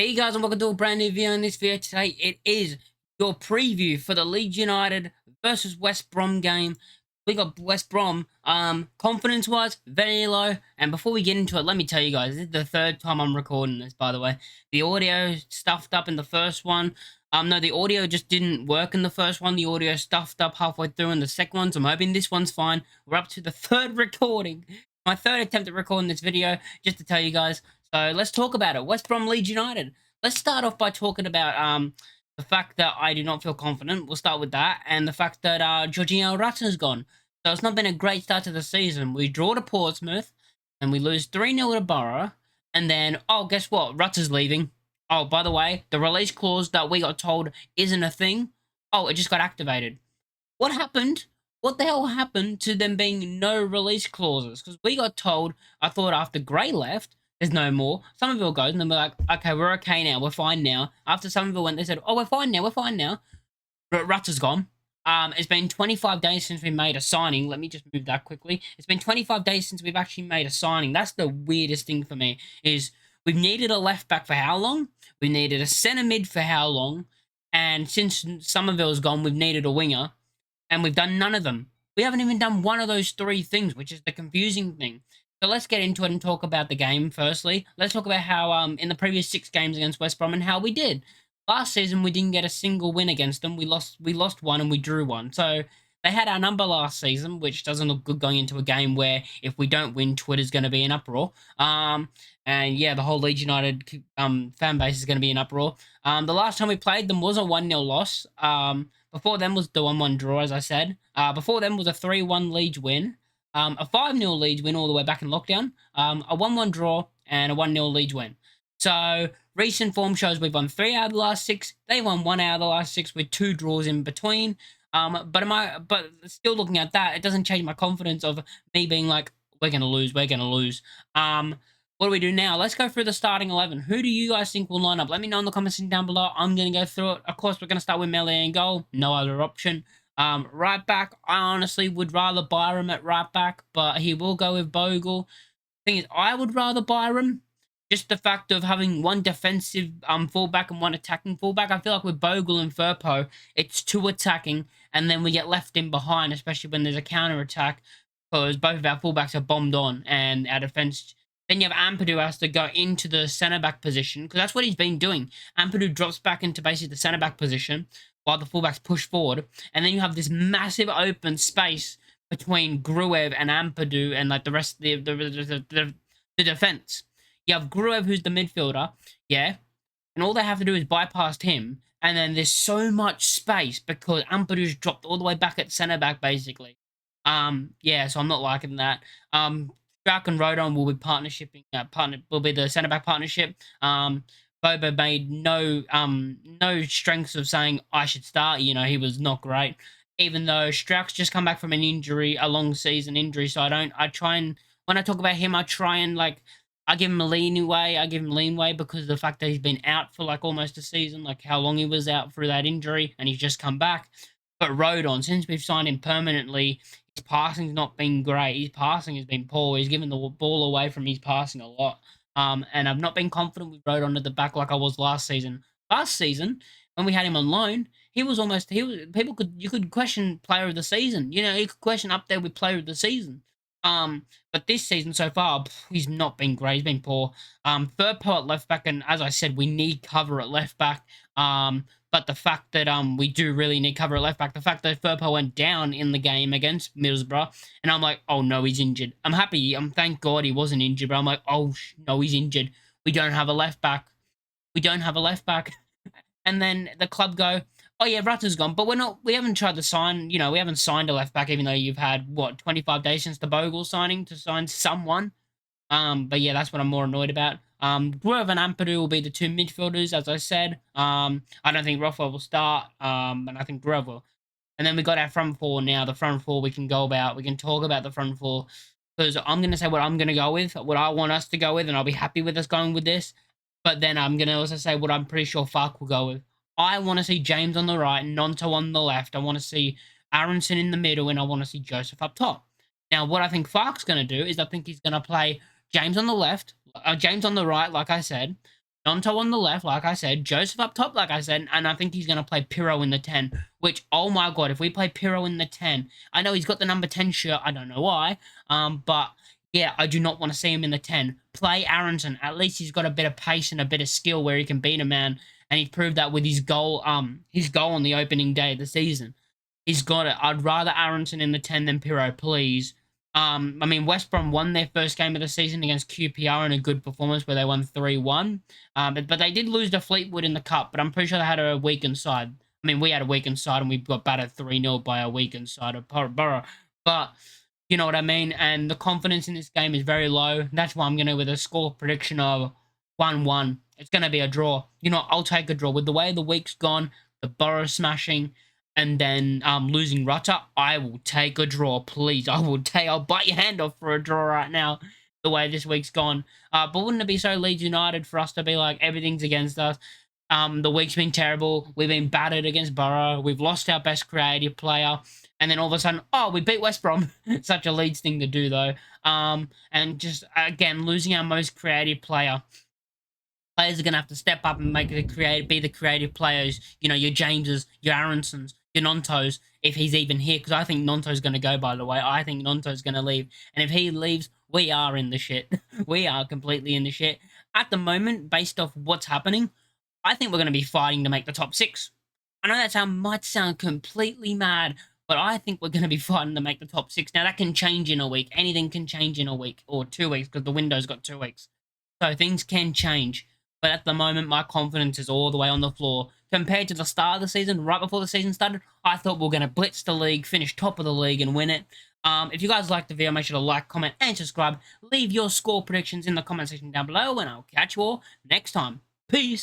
Hey guys, and welcome to a brand new video. In this video today, it is your preview for the Leeds United versus West Brom game. We got West Brom, confidence-wise, very low. And before we get into it, let me tell you guys, this is the third time I'm recording this, by the way. The audio stuffed up in the first one. No, the audio just didn't work in the first one. The audio stuffed up halfway through in the second one, so I'm hoping this one's fine. We're up to the third recording. My third attempt at recording this video, just to tell you guys. So let's talk about it. West Brom Leeds United. Let's start off by talking about the fact that I do not feel confident. We'll start with that. And the fact that Jorginho Rutta's gone. So it's not been a great start to the season. We draw to Portsmouth, and we lose 3-0 to Borough. And then, oh, guess what? Rutta's leaving. Oh, by the way, the release clause that we got told isn't a thing. Oh, it just got activated. What happened? What the hell happened to them being no release clauses? Because we got told, I thought after Gray left, there's no more. Somerville goes, and then we're like, okay, we're okay now. We're fine now. After Somerville went, they said, oh, we're fine now. We're fine now. Rutta's gone. It's been 25 days since we made a signing. Let me just move that quickly. It's been 25 days since we've actually made a signing. That's the weirdest thing for me, is we've needed a left back for how long? We needed a centre mid for how long? And since Somerville's gone, we've needed a winger. And we've done none of them. We haven't even done one of those three things, which is the confusing thing. So let's get into it and talk about the game firstly. Let's talk about how in the previous 6 games against West Brom and how we did. Last season, we didn't get a single win against them. We lost one and we drew one. So they had our number last season, which doesn't look good going into a game where if we don't win, Twitter's going to be in uproar. And yeah, the whole Leeds United fan base is going to be in uproar. The last time we played them was a 1-0 loss. Before them was the 1-1 draw, as I said. Before them was a 3-1 Leeds win. A 5-0 Leeds win all the way back in lockdown. A 1-1 draw and a 1-0 Leeds win. So recent form shows we've won 3 out of the last 6. They won 1 out of the last 6 with 2 draws in between. But still looking at that, it doesn't change my confidence of me being like, we're gonna lose. What do we do now? Let's go through the starting 11. Who do you guys think will line up? Let me know in the comments down below. I'm going to go through it. Of course, we're going to start with Melee in goal. No other option. Right back, I honestly would rather Byram at right back, but he will go with Bogle. Thing is, I would rather Byram. Just the fact of having one defensive fullback and one attacking fullback. I feel like with Bogle and Firpo, it's 2 attacking, and then we get left in behind, especially when there's a counter-attack, because both of our fullbacks are bombed on, and our defense... Then you have Ampadu who has to go into the centre-back position, because that's what he's been doing. Ampadu drops back into basically the centre-back position, while the fullbacks push forward. And then you have this massive open space between Gruev and Ampadu and like the rest of the defence. You have Gruev, who's the midfielder, yeah? And all they have to do is bypass him. And then there's so much space because Ampadu's dropped all the way back at centre-back, basically. Yeah, so I'm not liking that. Strauch and Rodon will be will be the centre back partnership. Boba made no strengths of saying I should start. You know, he was not great, even though Strauch's just come back from an injury, a long season injury. So I try and when I talk about him, I try and like I give him a leeway because of the fact that he's been out for like almost a season, like how long he was out through that injury, and he's just come back. But Rodon, since we've signed him permanently, his passing's not been great. His passing has been poor. He's given the ball away from his passing a lot. And I've not been confident with Rodon at the back like I was last season. Last season, when we had him on loan, you could question player of the season. You know, you could question up there with player of the season. But this season so far, he's not been great. He's been poor. Firpo at left back, and as I said, we need cover at left back. But the fact that we do really need cover at left back, the fact that Firpo went down in the game against Middlesbrough, and I'm like, oh no, he's injured. I'm happy. Thank God he wasn't injured, but I'm like, oh no, he's injured. We don't have a left back. And then the club go, oh yeah, Rutta's gone, but we haven't tried to sign, we haven't signed a left back, even though you've had, 25 days since the Bogle signing to sign someone. But yeah, that's what I'm more annoyed about. Gruev and Ampadu will be the 2 midfielders, as I said. I don't think Rothwell will start, and I think Gruev will. And then we got our front 4 now. The front 4 we can talk about the front 4, because I'm going to say what I'm going to go with, what I want us to go with, and I'll be happy with us going with this. But then I'm going to also say what I'm pretty sure Fark will go with. I want to see James on the right, Nonto on the left. I want to see Aronson in the middle, and I want to see Joseph up top. Now, what I think Fark's going to do is I think he's going to play James on the left, James on the right, like I said. Nonto on the left, like I said, Joseph up top, like I said, and I think he's going to play Piro in the 10, which, oh my god, if we play Piro in the 10, I know he's got the number 10 shirt, I don't know why, but yeah, I do not want to see him in the 10. Play Aronson, at least he's got a bit of pace and a bit of skill where he can beat a man, and he proved that with his goal on the opening day of the season. He's got it. I'd rather Aronson in the 10 than Piro, please. I mean, West Brom won their first game of the season against QPR in a good performance where they won 3-1. But they did lose to Fleetwood in the Cup, but I'm pretty sure they had a weakened side. I mean, we had a weakened side and we got battered 3-0 by a weakened side of Borough. But you know what I mean? And the confidence in this game is very low. That's why I'm going to with a score prediction of 1-1. It's going to be a draw. You know, I'll take a draw. With the way the week's gone, the Borough smashing, and then losing Rutter, I will take a draw, please. I'll bite your hand off for a draw right now, the way this week's gone. But wouldn't it be so Leeds United for us to be like, everything's against us? The week's been terrible. We've been battered against Borough. We've lost our best creative player. And then all of a sudden, oh, we beat West Brom. Such a Leeds thing to do, though. And just, again, losing our most creative player. Players are going to have to step up and be the creative players. You know, your Jameses, your Aronsons, your Nontos, if he's even here. Because I think Nonto's going to go, by the way. I think Nonto's going to leave. And if he leaves, we are in the shit. We are completely in the shit. At the moment, based off what's happening, I think we're going to be fighting to make the top 6. I know that might sound completely mad, but I think we're going to be fighting to make the top 6. Now, that can change in a week. Anything can change in a week or 2 weeks because the window's got 2 weeks. So things can change. But at the moment, my confidence is all the way on the floor. Compared to the start of the season, right before the season started, I thought we were going to blitz the league, finish top of the league, and win it. If you guys liked the video, make sure to like, comment, and subscribe. Leave your score predictions in the comment section down below, and I'll catch you all next time. Peace!